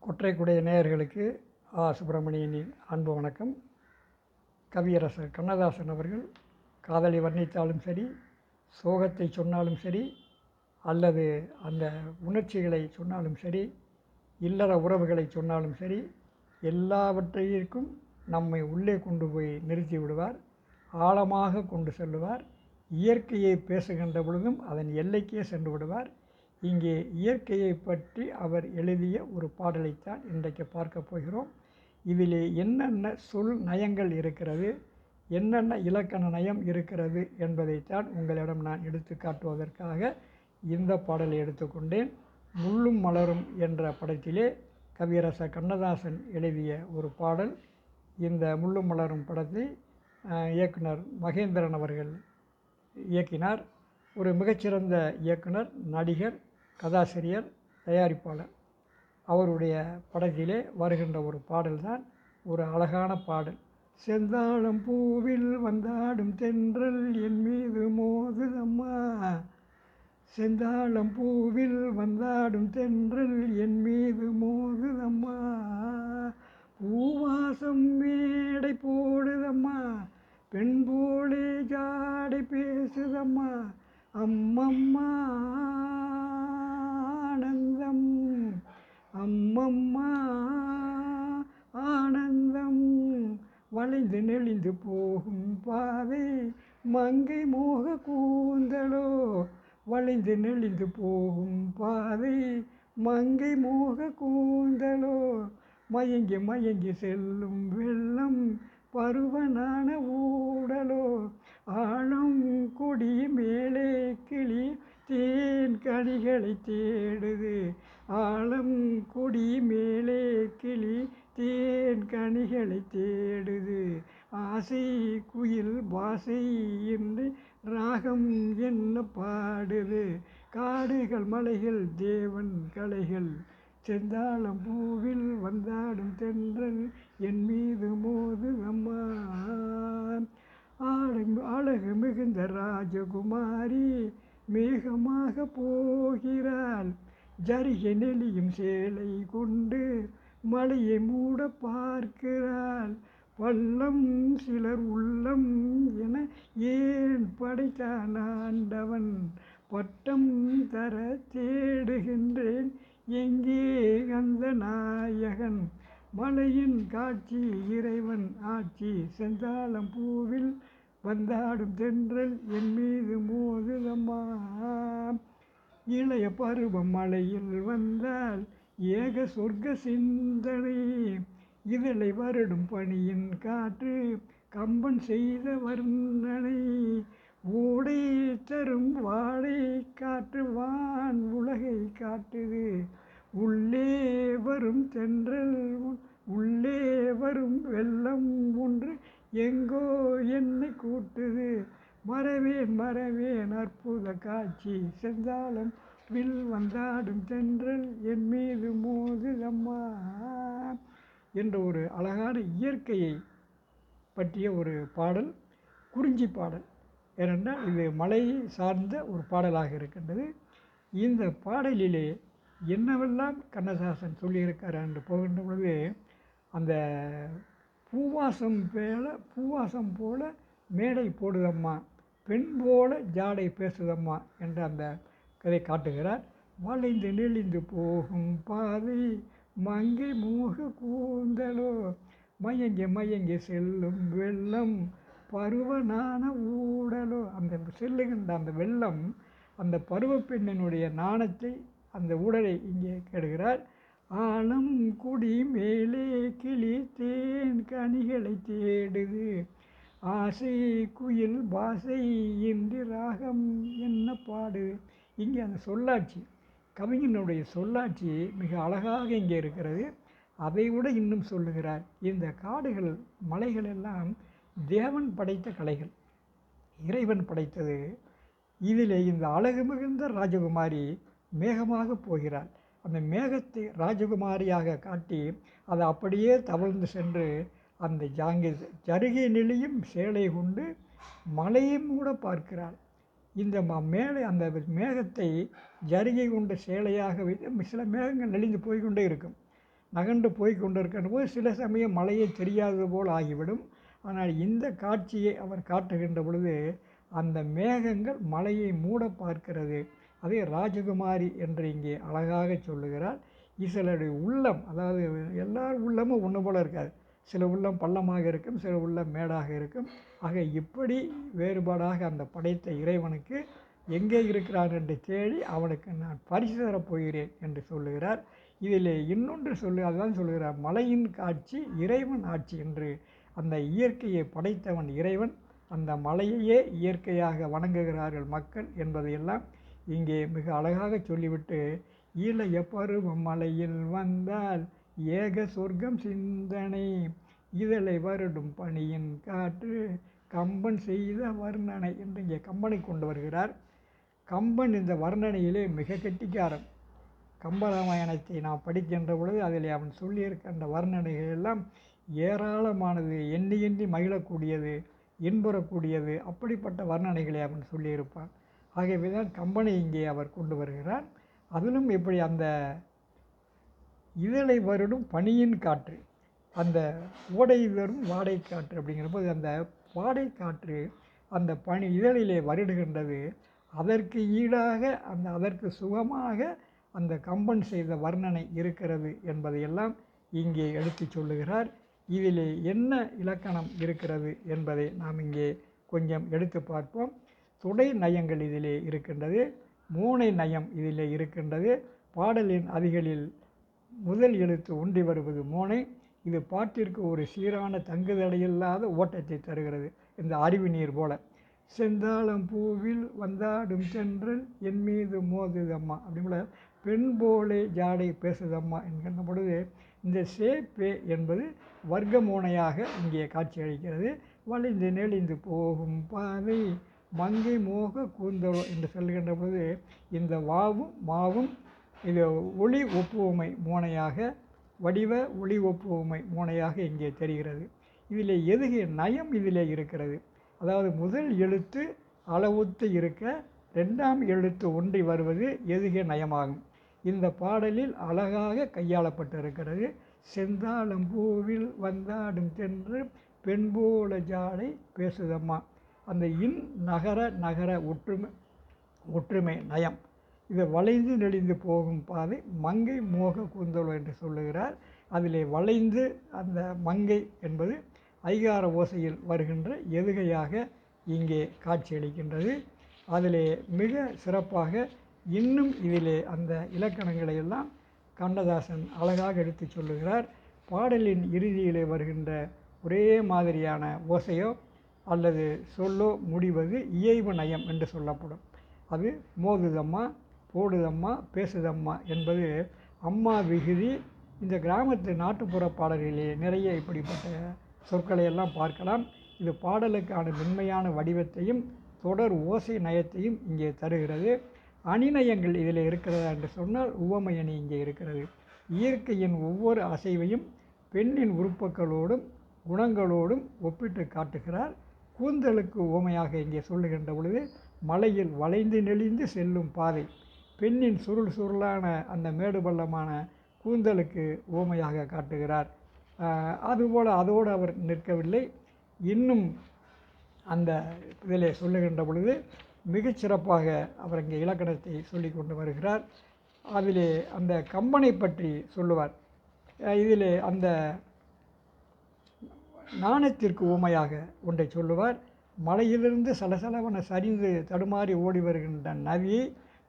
கொற்றைக்குடைய நேயர்களுக்கு சுப்பிரமணியனின் அன்பு வணக்கம். கவியரசர் கண்ணதாசன் அவர்கள் காதலை வர்ணித்தாலும் சரி, சோகத்தை சொன்னாலும் சரி, அல்லது அந்த உணர்ச்சிகளை சொன்னாலும் சரி, இல்லற உறவுகளை சொன்னாலும் சரி, எல்லாவற்றையும் நம்மை உள்ளே கொண்டு போய் நிறுத்தி விடுவார், ஆழமாக கொண்டு செல்லுவார். இயற்கையை பேசுகின்ற பொழுதும் அதன் எல்லைக்கே சென்று விடுவார். இங்கே இயற்கையை பற்றி அவர் எழுதிய ஒரு பாடலைத்தான் இன்றைக்கு பார்க்க போகிறோம். இதிலே என்னென்ன சொல் நயங்கள் இருக்கிறது, என்னென்ன இலக்கண நயம் இருக்கிறது என்பதைத்தான் உங்களிடம் நான் எடுத்து காட்டுவதற்காக இந்த பாடலை எடுத்துக்கொண்டேன். முள்ளும் மலரும் என்ற படத்திலே கவியரசர் கண்ணதாசன் எழுதிய ஒரு பாடல். இந்த முள்ளும் மலரும் படத்தை இயக்குனர் மகேந்திரன் அவர்கள் இயக்கினார். ஒரு மிகச்சிறந்த இயக்குனர், நடிகர், கதாசிரியர், தயாரிப்பாளர். அவருடைய படத்திலே வருகின்ற ஒரு பாடல்தான் ஒரு அழகான பாடல். செந்தாழம் பூவில் வந்தாடும் தென்றல் என் மீது மோதுதம்மா, செந்தாழம் பூவில் வந்தாடும் தென்றல் என் மீது மோதுதம்மா, பூவாசம் மேடை போடுதம்மா, பெண் போலே ஜாடை பேசுதம்மா, அம்மம்மா ஆனந்தம், அம்மம்மா ஆனந்தம், வளைந்து நெளிந்து போகும் பாதை மங்கை மோக கூந்தலோ, வளைந்து நெளிந்து போகும் பாதை மங்கை மோக கூந்தலோ, மயங்கி மயங்கி செல்லும் வெள்ளம் பருவனான ஊடலோ, ஆழம் கொடி மேலே கிளி தேன் கனிகளை தேடுது, ஆழம் கொடி மேலே கிளி தேன் கனிகளை தேடுது, ஆசை குயில் பாசை என்று ராகம் என்ன பாடுது, காடுகள் மலைகள் தேவன் கலைகள், செந்தாழம் பூவில் வந்தாடும் தென்றல் என் மீது மோது அம்மா, அழகு மிகுந்த ராஜகுமாரி மேகமாக போகிறாள், ஜரிகை நெளியும் சேலை கொண்டு மலையை மூட பார்க்கிறாள், பள்ளம் சிலர் உள்ளம் என ஏன் படைத்தான் ஆண்டவன், பட்டம் தர தேடுகின்றேன் எங்கே அந்த நாயகன், மலையின் காட்சி இறைவன் ஆட்சி, செந்தாழம் பூவில் வந்தாடும் தென்றல் என் மீது மோதுதம்மா, இளைய பருவம் மலையில் வந்தால் ஏக சொர்க்க சிந்தனை, இதழை வருடும் பனியின் காற்று கம்பன் செய்த வர்ணனை, ஊடை தரும் வாடை காற்று வான் உலகை காட்டுது, உள்ளே வரும் தென்றல் உள்ளே வரும் வெள்ளம் ஒன்று எங்கோ என்னை கூட்டுது, மறவேன் மறவேன் அற்புத காட்சி, செந்தாழம் வில் வந்தாடும் தென்றல் என் மீது மோதுதம்மா என்ற ஒரு அழகான இயற்கையை பற்றிய ஒரு பாடல், குறிஞ்சி பாடல். ஏனென்றால் இது மலை சார்ந்த ஒரு பாடலாக இருக்கின்றது. இந்த பாடலிலே என்னவெல்லாம் கண்ணதாசன் சொல்லியிருக்கார் என்று போகின்ற பொழுது, அந்த பூவாசம் போல மேடை போடுதம்மா, பெண் போல ஜாடை பேசுதம்மா என்ற அந்த கதை காட்டுகிறார். வளைந்து நெளிந்து போகும் பாதை மங்கை மோக கூந்தலோ, மயங்கி மயங்கி செல்லும் வெள்ளம் பருவனான ஊடலோ, அந்த செல்லுகின்ற அந்த வெள்ளம் அந்த பருவப்பெண்ணினுடைய நாணத்தை, அந்த ஊடலை இங்கே கேடுகிறார். ஆழம் குடி மேலே கிளி தேன் கனிகளை தேடுது, ஆசை குயில் பாசை இன்றி ராகம் என்ன பாடு. இங்கே அந்த சொல்லாட்சி, கவிஞனுடைய சொல்லாட்சி மிக அழகாக இங்கே இருக்கிறது. அதைவிட இன்னும் சொல்லுகிறார், இந்த காடுகள் மலைகள் எல்லாம் தேவன் படைத்த கலைகள், இறைவன் படைத்தது. இதிலே இந்த அழகு மிகுந்த ராஜகுமாரி மேகமாக போகிறாள். அந்த மேகத்தை ராஜகுமாரியாக காட்டி அதை அப்படியே தவழ்ந்து சென்று அந்த ஜருகை நெளியும் சேலை கொண்டு மலையை மூட பார்க்கிறாள். இந்த மேலே அந்த மேகத்தை ஜரிகை கொண்ட சேலையாக வைத்து சில மேகங்கள் நெளிந்து போய்கொண்டே இருக்கும். நகர்ந்து போய் கொண்டிருக்கின்ற போது சில சமயம் மலையே தெரியாதது போல் ஆகிவிடும். ஆனால் இந்த காட்சியை அவர் காட்டுகின்ற பொழுது அந்த மேகங்கள் மலையை மூட பார்க்கிறது. அதே ராஜகுமாரி என்று இங்கே அழகாக சொல்லுகிறார். சிலருடைய உள்ளம், அதாவது எல்லார் உள்ளமும் ஒன்று போல் இருக்காது. சில உள்ளம் பள்ளமாக இருக்கும், சில உள்ளம் மேடாக இருக்கும். ஆக இப்படி வேறுபாடாக அந்த படைத்த இறைவனுக்கு எங்கே இருக்கிறான் என்று தேடி அவனுக்கு நான் பரிசு தரப்போகிறேன் என்று சொல்லுகிறார். இதில் இன்னொன்று அதுதான் சொல்லுகிறார், மலையின் காட்சி இறைவன் ஆட்சி என்று. அந்த இயற்கையை படைத்தவன் இறைவன், அந்த மலையையே இயற்கையாக வணங்குகிறார்கள் மக்கள் என்பதையெல்லாம் இங்கே மிக அழகாக சொல்லிவிட்டு, இளைய பருவம் மலையில் வந்தால் ஏக சொர்க்கம் சிந்தனை, இதழை வருடும் பனியின் காற்று கம்பன் செய்த வர்ணனை என்று இங்கே கம்பனை கொண்டு வருகிறார். கம்பன் இந்த வர்ணனையிலே மிக கெட்டிக்காரன். கம்பராமாயணத்தை நாம் படிக்கின்ற பொழுது அதில் அவன் சொல்லியிருக்கின்ற வர்ணனைகள் எல்லாம் ஏராளமானது, எண்ணி எண்ணி மகிழக்கூடியது, இன்புறக்கூடியது. அப்படிப்பட்ட வர்ணனைகளை அவன் சொல்லியிருப்பான். ஆகவே தான் கம்பனை இங்கே அவர் கொண்டு வருகிறார். அதிலும் எப்படி அந்த இதழை வருடும் பனியின் காற்று, அந்த ஓடை வரும் வாடை காற்று அப்படிங்கிறபோது அந்த வாடை காற்று அந்த பனி இதழிலே வருடுகின்றது. அதற்கு ஈடாக அதற்கு சுகமாக அந்த கம்பன் செய்த வர்ணனை இருக்கிறது என்பதையெல்லாம் இங்கே எடுத்து சொல்லுகிறார். இதிலே என்ன இலக்கணம் இருக்கிறது என்பதை நாம் இங்கே கொஞ்சம் எடுத்து பார்ப்போம். தொடை நயங்கள் இதிலே இருக்கின்றது, மூனை நயம் இதிலே இருக்கின்றது. பாடலின் அதிகளில் முதல் எழுத்து ஒன்றி வருவது மோனை. இது பாட்டிற்கு ஒரு சீரான தங்குதடையில்லாத ஓட்டத்தை தருகிறது. இந்த அருவி நீர் போல, செந்தாளம் பூவில் வந்தாடும் சென்றல் என் மீது மோதுதம்மா அப்படிங்கிற பெண் போலே ஜாடை பேசுதம்மா என்கின்ற பொழுது இந்த பே என்பது வர்க்க மோனையாக இங்கே காட்சி அளிக்கிறது. வளைந்து நெளிந்து போகும் பாதை மங்கை மோக கூந்தலோ என்று சொல்கின்ற பொழுது இந்த வாவும் மாவும் இது ஒளி ஒப்புவமை மோனையாக, வடிவ ஒளி ஒப்புவமை மோனையாக இங்கே தெரிகிறது. இதில் எதுகை நயம் இதிலே இருக்கிறது. அதாவது முதல் எழுத்து அளவுத்து இருக்க, ரெண்டாம் எழுத்து ஒன்றி வருவது எதுகை நயமாகும். இந்த பாடலில் அழகாக கையாளப்பட்டிருக்கிறது. செந்தாளம் பூவில் வந்தாடும் சென்று பெண் போல ஜாடை பேசுதம்மா. அந்த இன் நகர நகர ஒற்றுமை நயம். இது வளைந்து நெளிந்து போகும் பாதை மங்கை மோக கூந்தலோ என்று சொல்லுகிறார். அதிலே வளைந்து அந்த மங்கை என்பது ஐகார ஓசையில் வருகின்ற எதுகையாக இங்கே காட்சியளிக்கின்றது. அதிலே மிக சிறப்பாக இன்னும் இதிலே அந்த இலக்கணங்களை எல்லாம் கண்ணதாசன் அழகாக எடுத்து சொல்லுகிறார். பாடலின் இறுதியிலே வருகின்ற ஒரே மாதிரியான ஓசையோ அல்லது சொல்லோ முடிவது இயைபு நயம் என்று சொல்லப்படும். அது மோதுதம்மா, போடுதம்மா, பேசுதம்மா என்பது அம்மா விகுதி. இந்த கிராமத்து நாட்டுப்புற பாடல்களிலே நிறைய இப்படிப்பட்ட சொற்களை எல்லாம் பார்க்கலாம். இது பாடலுக்கான மென்மையான வடிவத்தையும் தொடர் ஓசை நயத்தையும் இங்கே தருகிறது. அணிநயங்கள் இதில் இருக்கிறதா என்று சொன்னால் உவமை அணி இங்கே இருக்கிறது. இயற்கையின் ஒவ்வொரு அசைவையும் பெண்ணின் உறுப்புகளோடும் குணங்களோடும் ஒப்பிட்டு காட்டுகிறார். கூந்தலுக்கு உவமையாக இங்கே சொல்லுகின்ற பொழுது மலையில் வளைந்து நெளிந்து செல்லும் பாதை, பெண்ணின் சுருள் சுருளான அந்த மேடு பள்ளமான கூந்தலுக்கு உவமையாக காட்டுகிறார். அதுபோல் அதோடு அவர் நிற்கவில்லை. இன்னும் அந்த இதிலே சொல்லுகின்ற பொழுது மிகச்சிறப்பாக அவர் இங்கே இலக்கணத்தை சொல்லி கொண்டு வருகிறார். அதிலே அந்த கம்பனை பற்றி சொல்லுவார். இதிலே அந்த நாணத்திற்கு உவமையாக ஒன்றை சொல்லுவார். மலையிலிருந்து சலசலவன சரிந்து தடுமாறி ஓடி வருகின்ற நதியை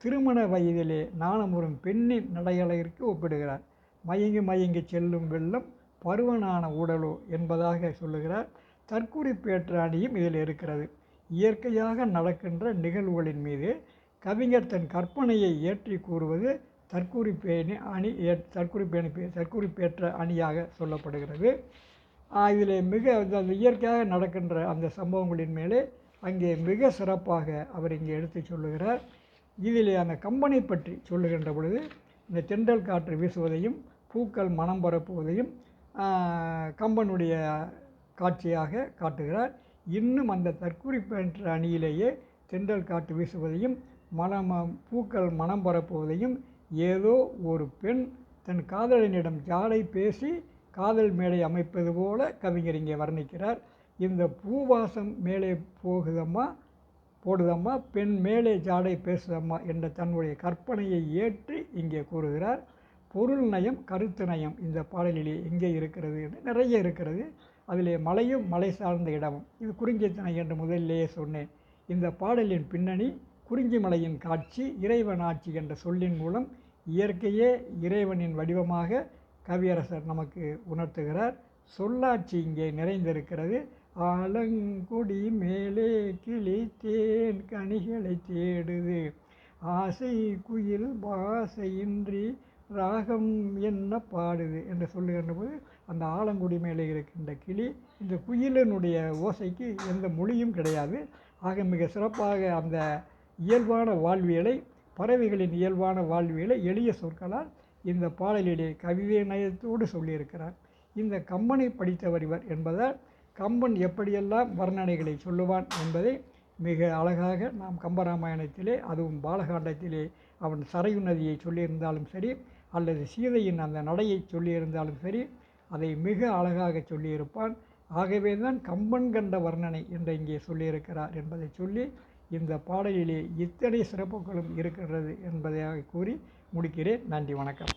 திருமண வயதிலே நாணமுறும் பெண்ணின் நடையழகிற்கு ஒப்பிடுகிறார். மயங்கி மயங்கி செல்லும் வெள்ளம் பருவனான உடலோ என்பதாக சொல்லுகிறார். தற்குறிப்பேற்ற அணியும் இதில் இருக்கிறது. இயற்கையாக நடக்கின்ற நிகழ்வுகளின் மீது கவிஞர் தன் கற்பனையை ஏற்றி கூறுவது தற்குறிப்பேணி அணி தற்குறிப்பேற்ற அணியாக சொல்லப்படுகிறது. இதில் மிக அந்த இயற்கையாக நடக்கின்ற அந்த சம்பவங்களின் மேலே அங்கே மிக சிறப்பாக அவர் இங்கே எடுத்து சொல்லுகிறார். இதில் அந்த கம்பனை பற்றி சொல்லுகின்ற பொழுது இந்த தென்றல் காற்று வீசுவதையும் பூக்கள் மனம் பரப்புவதையும் கம்பனுடைய காட்சியாக காட்டுகிறார். இன்னும் அந்த தற்குறிப்பேற்ற அணியிலேயே தென்றல் காற்று வீசுவதையும் பூக்கள் மனம் பரப்புவதையும் ஏதோ ஒரு பெண் தன் காதலனிடம் ஜாடை பேசி காதல் மேடை அமைப்பது போல கவிஞர் இங்கே வர்ணிக்கிறார். இந்த பூவாசம் மேலே போடுதம்மா, பெண் மேலே ஜாடை பேசுதம்மா என்ற தன்னுடைய கற்பனையை ஏற்றி இங்கே கூறுகிறார். பொருள் நயம், கருத்து நயம் இந்த பாடலிலே எங்கே இருக்கிறது என்று நிறைய இருக்கிறது. அதிலே மலையும் மலை சார்ந்த இடமும், இது குறிஞ்சித்திணை என்று முதலிலேயே சொன்னேன். இந்த பாடலின் பின்னணி குறிஞ்சி மலையின் காட்சி, இறைவன் ஆட்சி என்ற சொல்லின் மூலம் இயற்கையே இறைவனின் வடிவமாக கவியரசர் நமக்கு உணர்த்துகிறார். சொல்லாட்சி இங்கே நிறைந்திருக்கிறது. ஆலங்குடி மேலே கிளி தேன் கனிகளை தேடுது, ஆசை குயில் பாசையின்றி ராகம் என்ன பாடுது என்று சொல்லுகின்ற போது அந்த ஆலங்குடி மேலே இருக்கின்ற கிளி, இந்த குயிலினுடைய ஓசைக்கு எந்த மொழியும் கிடையாது. ஆக மிக சிறப்பாக அந்த இயல்பான வாழ்வியலை, பறவைகளின் இயல்பான வாழ்வியலை எளிய சொற்களால் இந்த பாடலிலே கவிதை நயத்தோடு சொல்லியிருக்கிறார். இந்த கம்பனை படித்தவர் இவர் என்பதால் கம்பன் எப்படியெல்லாம் வர்ணனைகளை சொல்லுவான் என்பதை மிக அழகாக நாம் கம்பராமாயணத்திலே, அதுவும் பாலகாண்டத்திலே அவன் சரையு நதியை சொல்லியிருந்தாலும் சரி, அல்லது சீதையின் அந்த நடையை சொல்லியிருந்தாலும் சரி, அதை மிக அழகாக சொல்லியிருப்பான். ஆகவே தான் கம்பன் கண்ட வர்ணனை என்று இங்கே சொல்லியிருக்கிறார் என்பதை சொல்லி இந்த பாடலிலே இத்தனை சிறப்புகளும் இருக்கின்றது என்பதை கூறி முடிக்கிறேன். நன்றி, வணக்கம்.